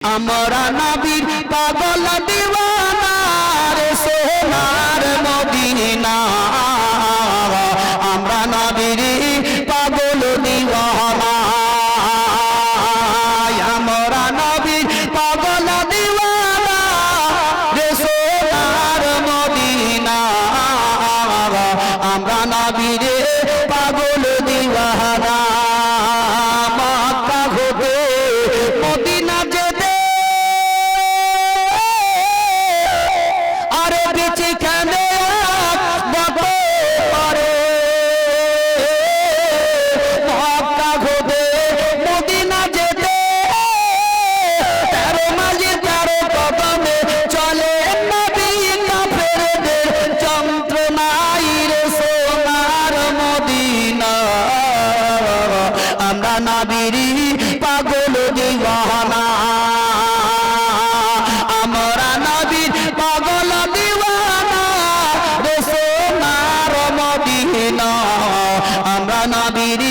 আমরা নবীর পাগল দিওয়ানা রে সোনার মদিনা আমরা নবীর পাগল দিওয়ানা আমরা নবীর পাগল দিওয়ানা রে সোনার মদিনা আমরা নবীর পাগল দিওয়ানা মক্কা হতে মদিনা যেতে আরে বেঁচে কেন বাবা করে মক্কা হতে মদিনা যেতে 13 মাসে 13 কদমে চলে নবী কাফেরদের যন্ত্রণায় রে সোনার মদিনা আমরা নবীর পাগল দিওয়ানা আমরা নবীর পাগল দিওয়ানা রে সোনার মদিনা আমরা নবীর